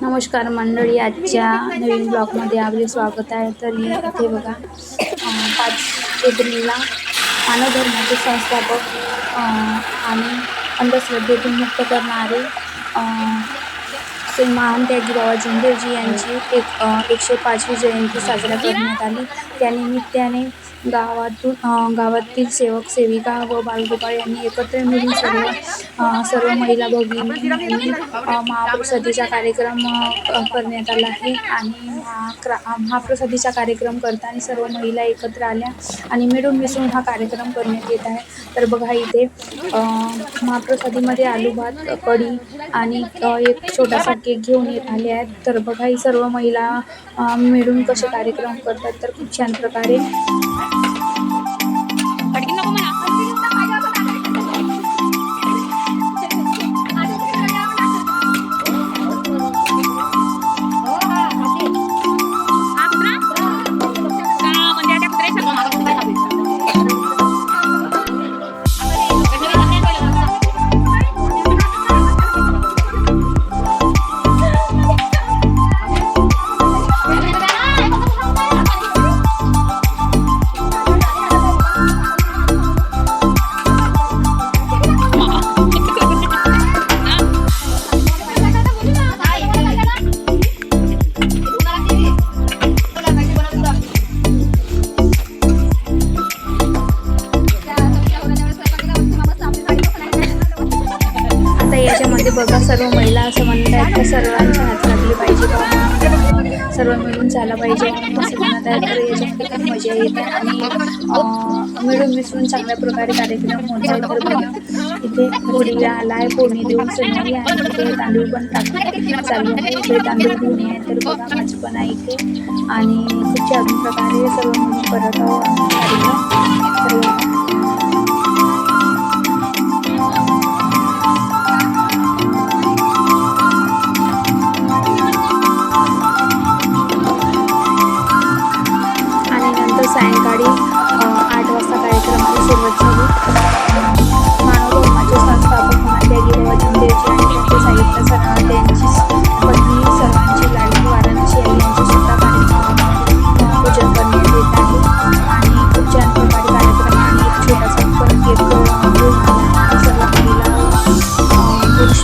नमस्कार मंडळी, आजच्या नवीन ब्लॉगमध्ये आपले स्वागत आहे. तर इथे बघा 5 एप्रिलला मानव धर्माचे संस्थापक आणि अंधश्रद्धेतून मुक्त करणारे श्री महान त्यागी बाबा झुंबेजी यांची 105वी जयंती साजरा करण्यात आली. त्यानिमित्ताने गावातील सेवक सेविका व बालगोपाळ यांनी एकत्र मिळून सर्व महिला भगिनींनी महाप्रसादीचा कार्यक्रम करण्यात आला आहे. आणि महाप्रसादीचा कार्यक्रम करताना सर्व महिला एकत्र आल्या आणि मिळून मिसळून हा कार्यक्रम करण्यात येत आहे. तर बघा इथे महाप्रसादीमध्ये आलू भात, कढी आणि एक छोटासा केक घेऊन येत आले आहेत. तर बघा ही सर्व महिला मिळून कसे कार्यक्रम करतात, तर खूप छान प्रकारे याच्यामध्ये बघा सर्व महिला असं म्हणत आहेत की सर्वांच्या हात लागली पाहिजे, सर्व मिळून झाला पाहिजे असं म्हणत आहेत. तर याच्यामध्ये खूप मजा येते आणि मिळून मिसळून चांगल्या प्रकारे कार्यक्रम होत आहे. तर बघा इथे फोडीला आला आहे, फोडणी देऊन सोडणारी आणि इथे तांदूळ पण टाकून चालू आहे. इथे तांदूळ घेऊन आहे. तर बघा माझं पण आहे इथे आणि खूप छान प्रकारे सर्व मिळून करत आहोत कार्यक्रम. सायंकाळी 8 वाजता कार्यक्रमाला सुरुवात झाली. मानव धर्माचे संस्थापक महान त्यागी बाबा झुंबेजी आणि त्यांचे साहित्य त्यांची पत्नी सर्वांची लाडकी वाराणसी आई यांचे सुद्धा कार्यक्रमामध्ये पूजन करण्यात येत आहे. आणि खूप छान प्रकारे कार्यक्रम आणि एक छोटासा पण केक घेऊन सर्व महिला पुरुष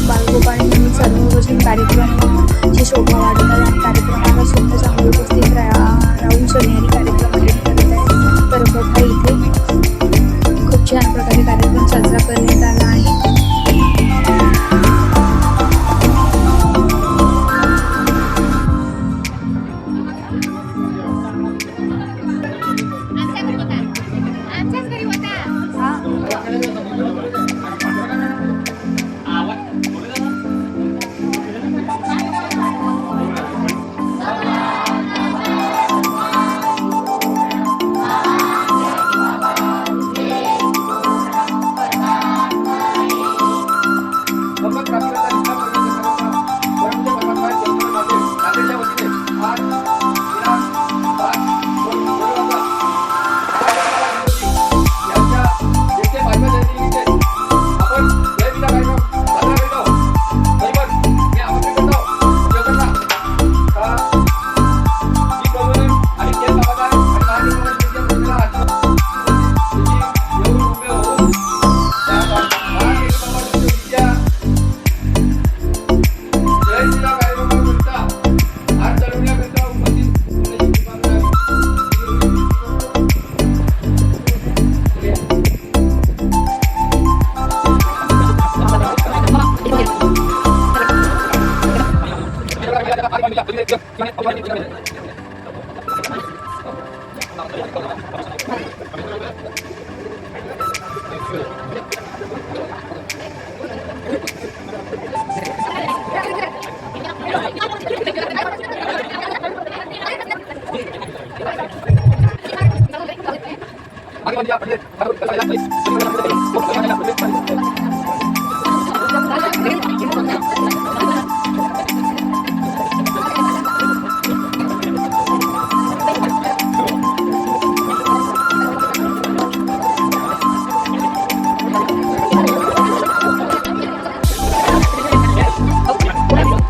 बालगोपाळ म्हणून सर्वजण कार्यक्रमाची शोभा वाढवतात आणि कार्यक्रमाला सुद्धा चांगली उपस्थित राहून सोनेरी कार्यक्रम अटेंड करत आहे. तर बघा इथे खूप छान प्रकारे कार्यक्रम साजरा करण्यात आला आहे.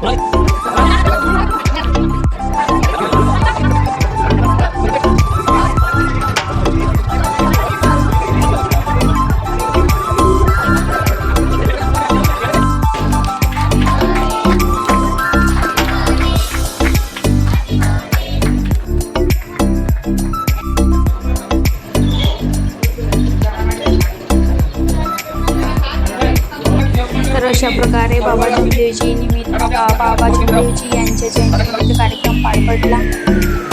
Right. तर अशा प्रकारे बाबा जमदेवजी यांच्या जयंतीनिमित्त कार्यक्रम पार पडला.